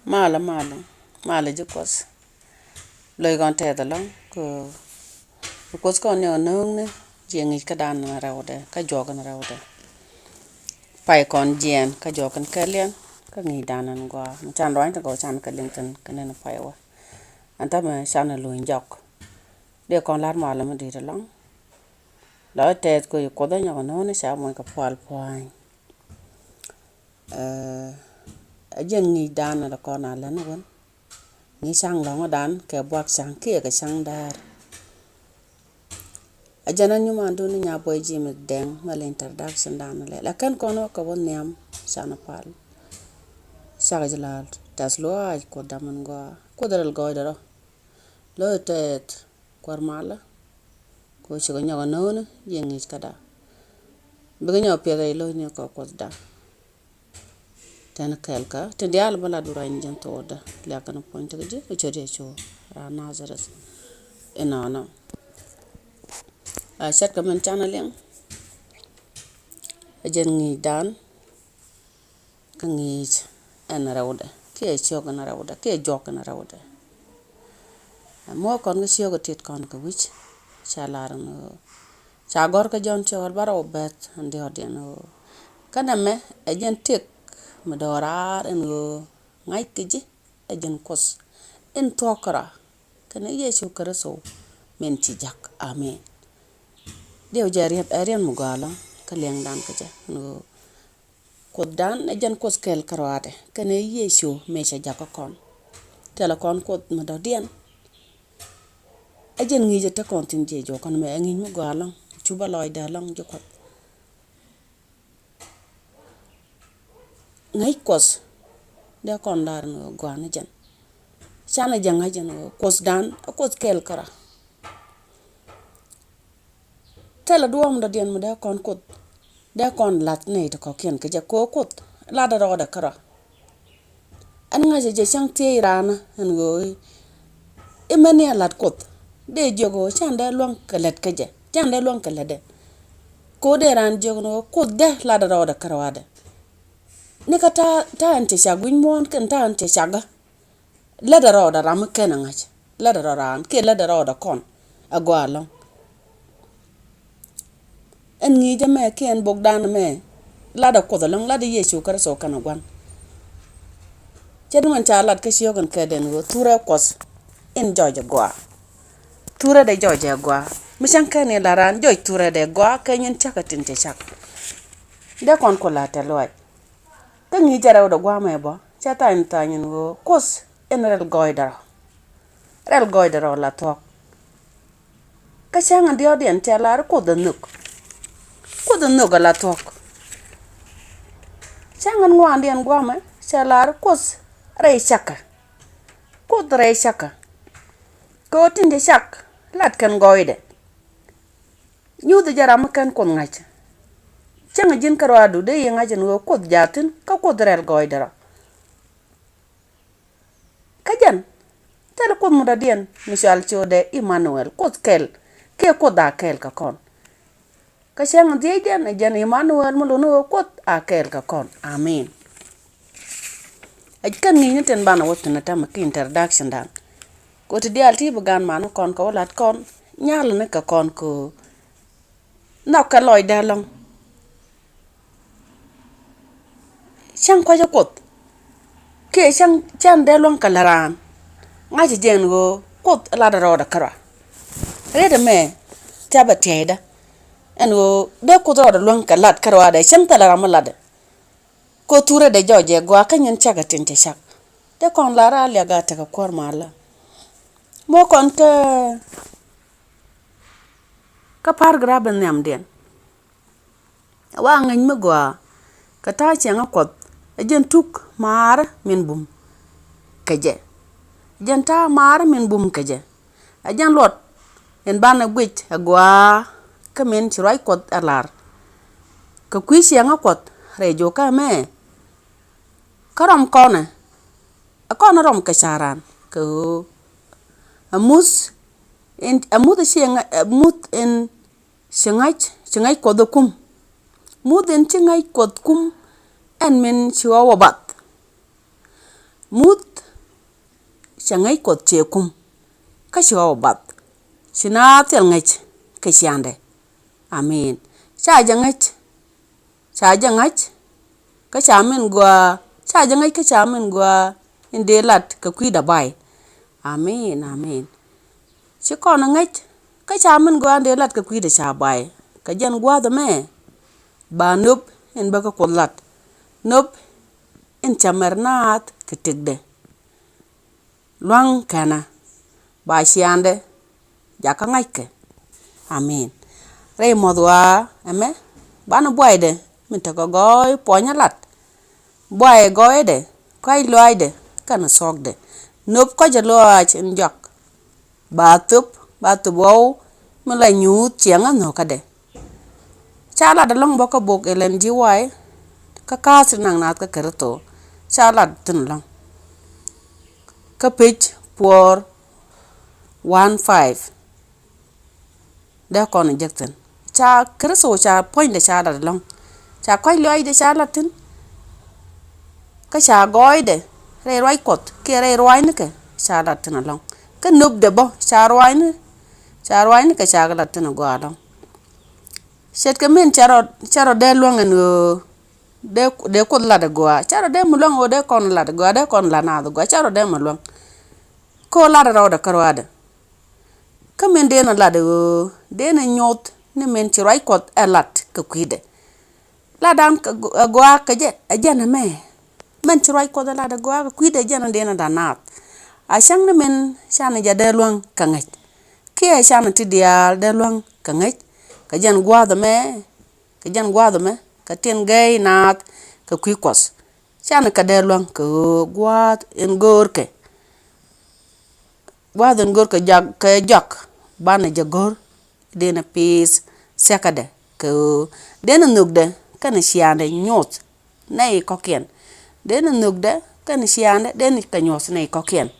mala jikos loy gon te da long ko kos kon yo nung ne jengi ka dan na rawde ka jogan rawde pai kon jen ka jogan kalian ka ngi danan go chan roin ta go chan ka lington ka ne pai wa anta ma chan lo njok de kon lar mala ma di da long la te ko da nyo no ne sa mo ka pal poin a jen ngi dan da kon ala ne won ni sang long dan ke buak sang ke ka sang dar a jana nyuma do ni nya boy jim deng mal introduction dan le la kan kono ka won nyam sana pal saga jalal tas lo ay ko daman go ko daral go daro lo tet kwar mala ko shigo nyaga nona yengi kada biga nyaw pega lo ni ko da tan kelka te dial bala dura njen to da la kan point ga je ko chode cho ra nazaret enana a chat ka man chanaleng a jen ngi dan ka ngi en rawda ke choga na rawda ke jok na rawda mo kon ga choga tit kon ka wich chalar no cha gor ka jon chol baro bet andi odeno kana me a jen tik madorar en go ngai kiji a jen kos en tokra kana yesu karaso men ti jak amen dew jariat arian mugala kaleng dan ka ja no kodan a jen kos kel karwade kana yesu me cha jakka kon tela kon kod madodien a jen ngi jeta kon tin je jo kon me ngi mugala chuba loy da long jo ko ngai kos de kon lar no gwana jen chana janga jen kos dan kos kel kara tela duom da dien mu de kon kod de kon lat ne to ko ken ke ja ko kod la da roda kara an nga je chang te rana an go imani lat kod de jogo chanda long kalet ke je chanda long kalade ko de ran jogo no kod de la da roda kara wade ne ka ta ante shagun mon kan ta ante shaga la da roda ram kenan ngach la da ran ke la da roda kon agwalo en ngi jame ken bogdan me la da ko da long la da yesu kar so kana gwan cedman cha lat ka shogan ka den go tura kos en joje gwa tura de joje gwa mishan ka ne la ran joj tura de gwa kanyen chakatin te chak de kon ko la ta loy ka ngi jaraw da gwa me bo cha tan tanyen go kos en rel goidara la tok ka changa dio den cha lar ko da nuk la tok changa ngwan den gwa me cha lar kos re chaka ko tin de chak lat kan goide nyu de jara makan kon ngach changa jin karwadu de yenga jin go ko jatin ka ko rel goidara kajan tel ko muda dien misal chode Emmanuel kel ko da kel ka kon ka changa de den jan Emmanuel mo no ko a kel ka kon amen kan ni ten bana wotna tam ki introduction dan ko ti dial ti bugan man kon ko lat kon nyal ne ka kon ko na ka loy da long chang ko ja kot ke chang de long ka laran nga ji jen go kot la da roda kara re de me taba teda en go de ko roda long ka lat karwa de chang ta la ramala de ko tura de joje gwa kanyen chaga tinte chak de kon lara le ga ta ka kor mala mo kon ka paragraph nyam den wa ngin me gwa ka ta chenga kot ajen tuk mar min bum keje jenta mar min bum keje ajan lot en bana gwit agwa kamen chirai kot alar ka kwisi nga kot rejo ka me karam kona akona rom ka charan ko amus en chingaj kodokum muden chingai kot kum en men chiwa bat mut changai ko che kum ka sho bat shina tel ngach ka shande amen cha jangach ka chamen gwa cha jangach ka chamen gwa inde lat ka kwida bai amen shi kono ngach ka chamen gwa inde lat ka kwida cha bai ka jan gwa da me ba nup en ba ka kollat nup en chamernat ka tigde luang kana ba shiande jaka ngake amen re modwa ame bana boyde min ta go goy ponya lat boy goyde kai loyde kana sogde nup ko je loach en jak ba tup wow mi la nyut chianga no kade chala da long boko bok elen jiwai ka kas nang nat ka kerto chala tin long ka page 415 da kon jekten cha kerso cha point de cha da long cha koi loy de cha latin ka cha goide re roi kot ke re roi ne ke cha latin long ka nub de bo cha roi ne ka cha latin go long set ke men charo de long en de ko la de go charo de mu long o de kon la de go de kon la na de go charo de mu long ko la ro da karwada kamen de na la de na nyot ne men ci roi kot alat ka kwide la dan ka goa ka je ajana me men ci roi kot la da goa ka kwide jana de na danat a shang ne men shana ja de luang ka ngaj ke shana ti dia de luang ka ngaj ka jan gwa da me ka ten gay nat ka kwikos shana ka de luang ka gwa en gorke wadan gorka jak bana jagor dena pis sekade ko dena nugde kana shiande nyot nay kokien dena nugde kana shiande dena ka nyot nay kokien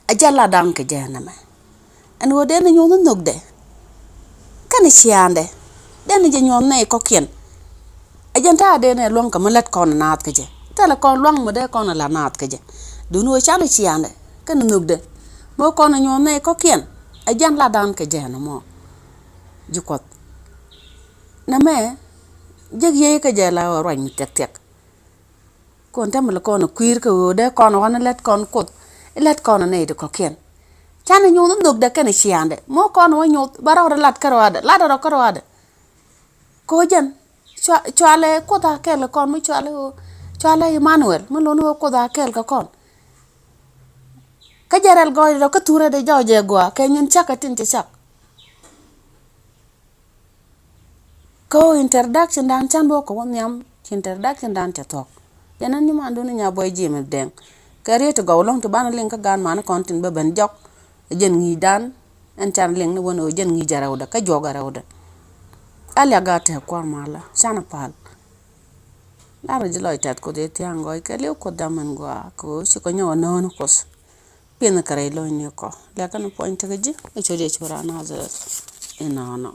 ajala dan ka janama an wo dena nyot nugde kana shiande dena je nyot nay kokien ajanta dena long ka malat kon naat ka je tala kon long mo de kon la naat ka je dunu chana shiande kana nugde mo kono nyone ko kien ajan la dan ke jena mo jukot na me jeg ye ke jela roñ tek kon tam la kono kuir ko de kono wana let kon kut let kono ne de ko kien chana nyone ndok de ken shiande mo kono wa nyot baro lat karwade la do karwade ko jen chwale ko ta kel kon mo chwale Emmanuel mo lono ko da kel ka kon ka jaral goy do ka tura de joje gwa ke nyun chaka tin chak ko introduction dan chan bo ko nyam introduction dan ta tok yanan ni mandu ni nya boy jime den kare to gawlong to ban len ka gan man kontin ba ben jok jen ngi dan en chan len ni wono jen ngi jaraw da ka joga raw da ala ga ta ko mala chana pal la ro jloy tat ko de tiangoy ke le ko damen gwa ko shi ko nyaw non ko pena kare lo ni ko la kan point ga ji e chode chora na za ina no